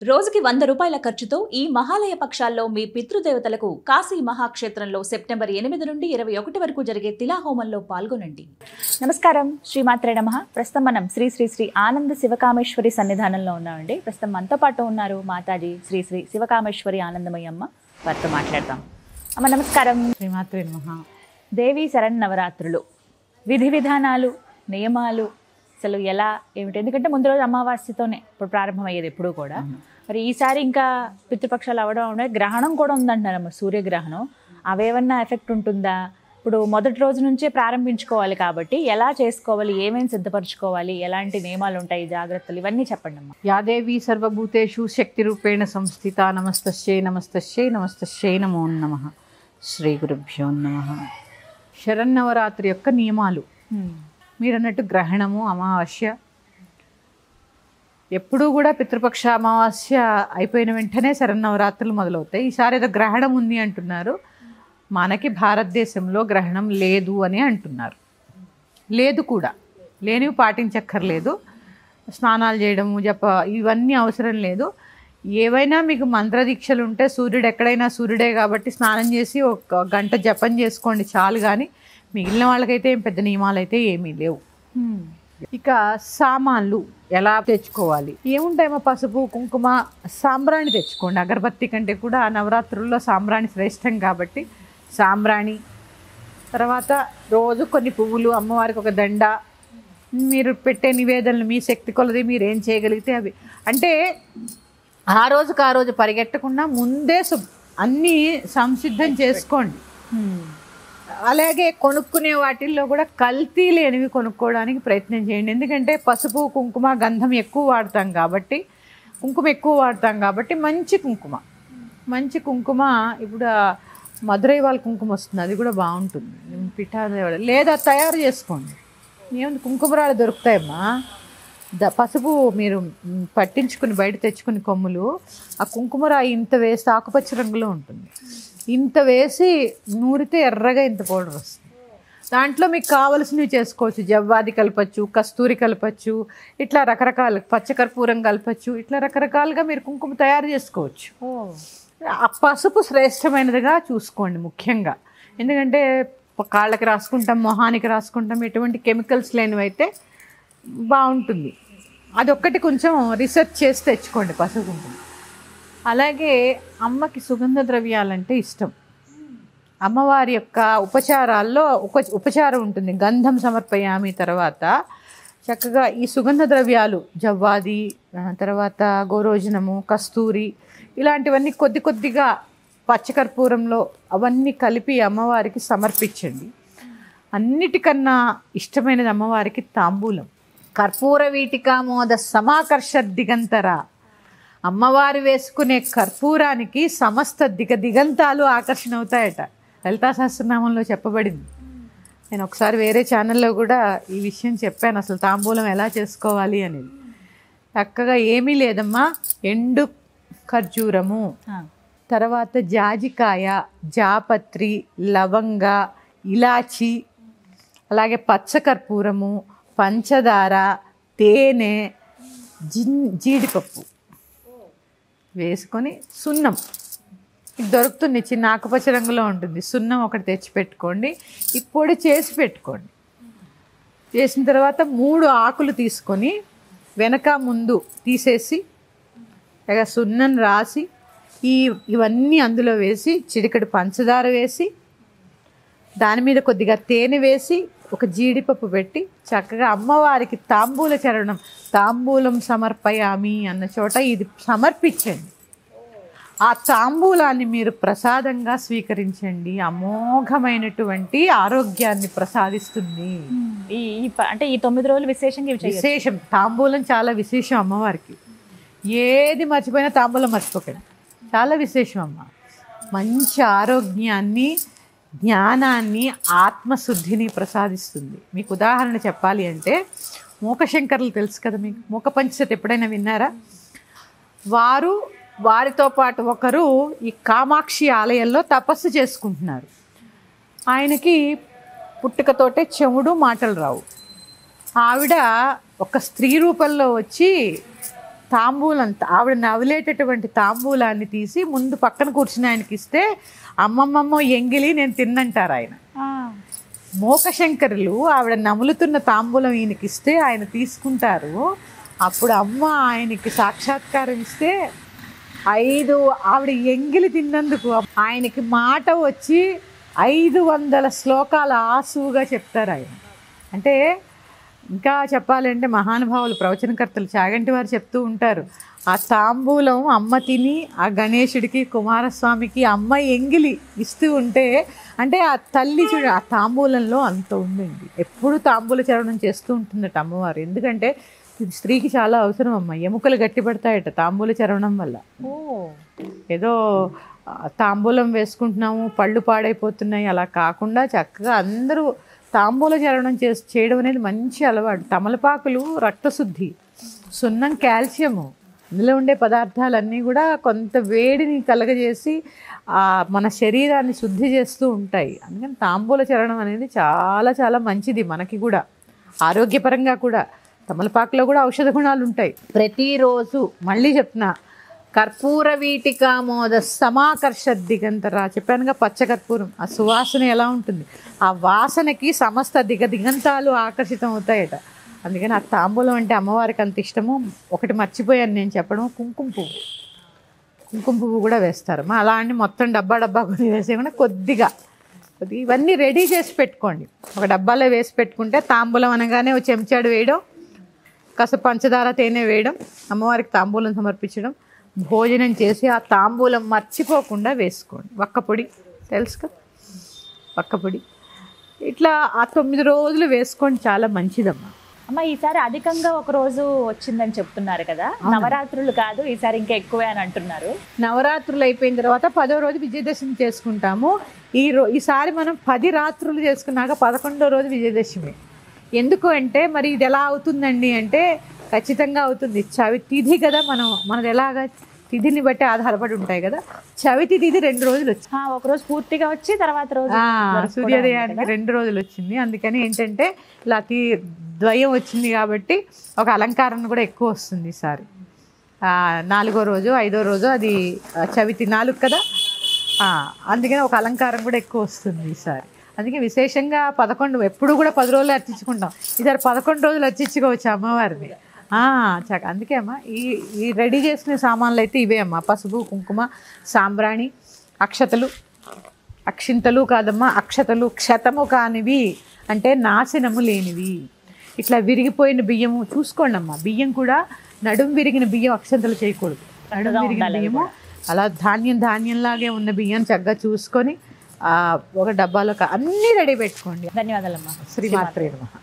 రోజుకి ₹100 ఖర్చుతో ఈ మహాలయ పక్షాల్లో మీ పితృదేవతలకు కాశీ మహాక్షేత్రంలో సెప్టెంబర్ 8 నుండి 21 వరకు జరిగే తిలాహోమంలో పాల్గొనండి. నమస్కారం, శ్రీమాత్రే నమః. ప్రస్తుతం మనం శ్రీ శ్రీ శ్రీ ఆనంద శివకామేశ్వరి సన్నిధానంలో ఉన్నామండి. ప్రస్తుతం మనతో పాటు ఉన్నారు మాతాజీ శ్రీ శ్రీ శివకామేశ్వరి ఆనందమయ్య అమ్మ. వారితో మాట్లాడదాం. అమ్మ నమస్కారం. శ్రీమాత్రే నమః. దేవి శరన్నవరాత్రులు విధి విధానాలు, నియమాలు అసలు ఎలా ఏమిటి? ఎందుకంటే ముందు రోజు అమావాస్యతోనే ఇప్పుడు ప్రారంభమయ్యేది ఎప్పుడు కూడా. మరి ఈసారి ఇంకా పితృపక్షాలు అవడం ఉండే గ్రహణం కూడా ఉందంటున్నారమ్మ, సూర్యగ్రహణం. అవేమన్నా ఎఫెక్ట్ ఉంటుందా? ఇప్పుడు మొదటి రోజు నుంచే ప్రారంభించుకోవాలి కాబట్టి ఎలా చేసుకోవాలి, ఏమేమి సిద్ధపరచుకోవాలి, ఎలాంటి నియమాలు ఉంటాయి, జాగ్రత్తలు, ఇవన్నీ చెప్పండి అమ్మ. యాదేవి సర్వభూతేషు శక్తి రూపేణ సంస్థిత. నమస్తస్యై నమస్తస్యై నమస్తస్యై నమో నమః. శ్రీ గురుభ్యో నమః. శరన్నవరాత్రి యొక్క నియమాలు మీరు అన్నట్టు గ్రహణము, అమావాస్య, ఎప్పుడూ కూడా పితృపక్ష అమావాస్య అయిపోయిన వెంటనే శరన్నవరాత్రులు మొదలవుతాయి. ఈసారి ఏదో గ్రహణం ఉంది అంటున్నారు. మనకి భారతదేశంలో గ్రహణం లేదు అని అంటున్నారు. లేదు కూడా, లేనివి పాటించక్కర్లేదు. స్నానాలు చేయడము, జప ఇవన్నీ అవసరం లేదు. ఏవైనా మీకు మంత్రదీక్షలు ఉంటే సూర్యుడు ఎక్కడైనా సూర్యుడే కాబట్టి స్నానం చేసి ఒక గంట జపం చేసుకోండి చాలు. కానీ మిగిలిన వాళ్ళకైతే ఏం పెద్ద నియమాలు అయితే ఏమీ లేవు. ఇక సామాన్లు ఎలా తెచ్చుకోవాలి? ఏముంటాయేమో పసుపు, కుంకుమ, సాంబ్రాణి తెచ్చుకోండి. అగరబత్తి కంటే కూడా నవరాత్రుల్లో సాంబ్రాణి శ్రేష్టం కాబట్టి సాంబ్రాణి, తర్వాత రోజు కొన్ని పువ్వులు, అమ్మవారికి ఒక దండ, మీరు పెట్టే నివేదనలు మీ శక్తి కొలది మీరు ఏం చేయగలిగితే అవి. అంటే ఆ రోజు పరిగెట్టకుండా ముందే అన్నీ సంసిద్ధం చేసుకోండి. అలాగే కొనుక్కునే వాటిల్లో కూడా కల్తీ లేనివి కొనుక్కోవడానికి ప్రయత్నం చేయండి. ఎందుకంటే పసుపు, కుంకుమ, గంధం ఎక్కువ వాడతాం కాబట్టి, కుంకుమ ఎక్కువ వాడతాం కాబట్టి మంచి కుంకుమ ఇప్పుడు మధురై వాళ్ళ కుంకుమ వస్తుంది, అది కూడా బాగుంటుంది. పిఠాదేవాడ లేదా తయారు చేసుకోండి. ఏముంది, కుంకుమరాలు దొరుకుతాయమ్మా. పసుపు మీరు పట్టించుకుని బయట తెచ్చుకుని కొమ్ములు, ఆ కుంకుమరాయి ఇంత వేసి ఆకుపచ్చ రంగులో ఉంటుంది, ఇంత వేసి నూరితే ఎర్రగా ఇంత పౌడర్ వస్తుంది. దాంట్లో మీకు కావలసినవి చేసుకోవచ్చు. జవ్వాది కలపచ్చు, కస్తూరి కలపచ్చు, ఇట్లా రకరకాల పచ్చకర్పూరం కలపచ్చు, ఇట్లా రకరకాలుగా మీరు కుంకుమ తయారు చేసుకోవచ్చు. ఆ పసుపు శ్రేష్టమైనదిగా చూసుకోండి ముఖ్యంగా. ఎందుకంటే కాళ్ళకి రాసుకుంటాం, మొహానికి రాసుకుంటాం, ఎటువంటి కెమికల్స్ లేనివైతే బాగుంటుంది. అదొక్కటి కొంచెం రీసెర్చ్ చేసి తెచ్చుకోండి పసుపు కుంకుమ. అలాగే అమ్మకి సుగంధ ద్రవ్యాలంటే ఇష్టం. అమ్మవారి యొక్క ఉపచారాల్లో ఉపచారం ఉంటుంది, గంధం సమర్పయామి. తర్వాత చక్కగా ఈ సుగంధ ద్రవ్యాలు జవ్వాది, తర్వాత గోరోజనము, కస్తూరి, ఇలాంటివన్నీ కొద్దిగా పచ్చకర్పూరంలో అవన్నీ కలిపి అమ్మవారికి సమర్పించండి. అన్నిటికన్నా ఇష్టమైనది అమ్మవారికి తాంబూలం. కర్పూర వీటికామోద సమాకర్ష దిగంతర. అమ్మవారు వేసుకునే కర్పూరానికి సమస్త దిగంతాలు ఆకర్షణ అవుతాయట. లలితా సహస్రనామంలో చెప్పబడింది. నేను ఒకసారి వేరే ఛానల్లో కూడా ఈ విషయం చెప్పాను, అసలు తాంబూలం ఎలా చేసుకోవాలి అనేది. చక్కగా ఏమీ లేదమ్మా, ఎండు ఖర్జూరము, తర్వాత జాజికాయ, జాపత్రి, లవంగ, ఇలాచి, అలాగే పచ్చకర్పూరము, పంచదార, తేనె, జీడిపప్పు వేసుకొని సున్నం, ఇది దొరుకుతుంది, చిన్న ఆకుపచ్చ రంగులో ఉంటుంది. సున్నం ఒకటి తెచ్చి పెట్టుకోండి. ఈ పొడి చేసి పెట్టుకోండి. చేసిన తర్వాత 3 ఆకులు తీసుకొని వెనక ముందు తీసేసి సున్నం రాసి ఇవన్నీ అందులో వేసి చిటికెడు పంచదార వేసి దాని మీద కొద్దిగా తేనె వేసి ఒక జీడిపప్పు పెట్టి చక్కగా అమ్మవారికి తాంబూల చరణం, తాంబూలం సమర్పయామి అన్న చోట ఇది సమర్పించండి. ఆ తాంబూలాన్ని మీరు ప్రసాదంగా స్వీకరించండి. అమోఘమైనటువంటి ఆరోగ్యాన్ని ప్రసాదిస్తుంది. అంటే ఈ 9 రోజులు విశేషం. తాంబూలం చాలా విశేషం అమ్మవారికి. ఏది మర్చిపోయినా తాంబూలం మర్చిపోకండి, చాలా విశేషం అమ్మ. మంచి ఆరోగ్యాన్ని, జ్ఞానాన్ని, ఆత్మశుద్ధిని ప్రసాదిస్తుంది. మీకు ఉదాహరణ చెప్పాలి అంటే మూకశంకరులు తెలుసు కదా మీకు, మూక పంచశతి ఎప్పుడైనా విన్నారా? వారితో పాటు ఒకరు ఈ కామాక్షి ఆలయంలో తపస్సు చేసుకుంటున్నారు. ఆయనకి పుట్టుకతోటే చెవుడు, మాటలు రావు. ఆవిడ ఒక స్త్రీ రూపంలో వచ్చి తాంబూలం, ఆవిడ నవ్వులేటటువంటి తాంబూలాన్ని తీసి ముందు పక్కన కూర్చుని ఆయనకి ఇస్తే అమ్మమ్మమ్మో ఎంగిలి నేను తిన్నంటారు ఆయన. మోకశంకరులు ఆవిడ నములుతున్న తాంబూలం ఈయనకి ఇస్తే ఆయన తీసుకుంటారు. అప్పుడు అమ్మ ఆయనకి సాక్షాత్కారం ఇస్తే ఆవిడ ఎంగిలి తిన్నందుకు ఆయనకి మాట వచ్చి 500 శ్లోకాలు ఆసువుగా చెప్తారు ఆయన. అంటే ఇంకా చెప్పాలంటే మహానుభావులు ప్రవచనకర్తలు చాగంటి వారు చెప్తూ ఉంటారు, ఆ తాంబూలం అమ్మ తిని ఆ గణేశుడికి కుమారస్వామికి అమ్మ ఎంగిలి ఇస్తూ ఉంటే, అంటే ఆ తల్లి చూడ ఆ తాంబూలంలో అంత ఉందండి. ఎప్పుడు తాంబూల చరణం చేస్తూ ఉంటుందట అమ్మవారు. ఎందుకంటే ఇది స్త్రీకి చాలా అవసరం అమ్మ. ఎముకలు గట్టిపడతాయట తాంబూల చరణం వల్ల. ఏదో తాంబూలం వేసుకుంటున్నాము పళ్ళు పాడైపోతున్నాయి అలా కాకుండా చక్కగా అందరూ తాంబూల చరణం చేయడం అనేది మంచి అలవాటు. తమలపాకులు రక్తశుద్ధి, సున్నం కాల్షియము, ఇందులో ఉండే పదార్థాలన్నీ కూడా కొంత వేడిని కలగజేసి మన శరీరాన్ని శుద్ధి చేస్తూ ఉంటాయి. అందుకని తాంబూల చరణం అనేది చాలా చాలా మంచిది మనకి కూడా, ఆరోగ్యపరంగా కూడా. తమలపాకులో కూడా ఔషధ గుణాలు ఉంటాయి. ప్రతిరోజు మళ్ళీ చెప్తున్నా, కర్పూర వీటికామోద సమాకర్ష దిగంతరా చెప్పానుగా, పచ్చకర్పూరం ఆ సువాసన ఎలా ఉంటుంది, ఆ వాసనకి సమస్త దిగంతాలు ఆకర్షితం అవుతాయట. అందుకని ఆ తాంబూలం అంటే అమ్మవారికి అంత ఇష్టము. ఒకటి మర్చిపోయాను నేను చెప్పడం, కుంకుమ పువ్వు కూడా వేస్తారు. అలా అని మొత్తం డబ్బా కొని వేసేయకుండా కొద్దిగా ఇవన్నీ రెడీ చేసి పెట్టుకోండి. ఒక డబ్బాలో వేసి పెట్టుకుంటే తాంబూలం అనగానే ఒక చెంచాడు వేయడం, కాస్త పంచదార తేనె వేయడం, అమ్మవారికి తాంబూలం సమర్పించడం, భోజనం చేసి ఆ తాంబూలం మర్చిపోకుండా వేసుకోండి. వక్కపొడి తెలుసు కదా, వక్కపొడి ఇట్లా ఆ 9 రోజులు వేసుకోండి, చాలా మంచిదమ్మా. అమ్మ ఈసారి అధికంగా ఒక రోజు వచ్చిందని చెప్తున్నారు కదా, నవరాత్రులు కాదు ఈసారి ఇంకా ఎక్కువే అని అంటున్నారు. నవరాత్రులు అయిపోయిన తర్వాత 10వ రోజు విజయదశమి చేసుకుంటాము. ఈసారి మనం 10 రాత్రులు చేసుకున్నాక 11వ రోజు విజయదశమి. ఎందుకు అంటే మరి ఇది ఎలా అవుతుందండి అంటే ఖచ్చితంగా అవుతుంది. తిథి కదా, మనది ఎలాగా తిథిని బట్టి ఆధారపడి ఉంటాయి కదా. చవితి తిథి 2 రోజులు వచ్చింది, ఒక రోజు పూర్తిగా వచ్చి తర్వాత రోజు సూర్యోదయానికి 2 రోజులు వచ్చింది. అందుకని ఏంటంటే ఇలా ద్వయం వచ్చింది కాబట్టి ఒక అలంకారం కూడా ఎక్కువ వస్తుంది ఈసారి. 4వ రోజు 5వ రోజు అది చవితి 4 కదా, అందుకని ఒక అలంకారం కూడా ఎక్కువ వస్తుంది ఈసారి. అందుకే విశేషంగా 11 ఎప్పుడు కూడా 10 రోజులు అర్చించుకుంటాం, ఈసారి 11 రోజులు అర్చించుకోవచ్చు అమ్మవారిని. అందుకే అమ్మ ఈ రెడీ చేసిన సామాన్లు అయితే ఇవే అమ్మ, పసుపు కుంకుమ సాంబ్రాణి అక్షింతలు కాదమ్మా, అక్షతలు క్షతము కానివి అంటే నాశనము లేనివి. ఇట్లా విరిగిపోయిన బియ్యము చూసుకోండి అమ్మ, బియ్యం కూడా నడుము విరిగిన బియ్యం అక్షంతలు చేయకూడదు. నడుము విరిగిన బియ్యము అలా ధాన్యంలాగే ఉన్న బియ్యం చక్కగా చూసుకొని ఒక డబ్బాలో అన్నీ రెడీ పెట్టుకోండి. ధన్యవాదాలమ్మా. శ్రీమాత్రే నమః.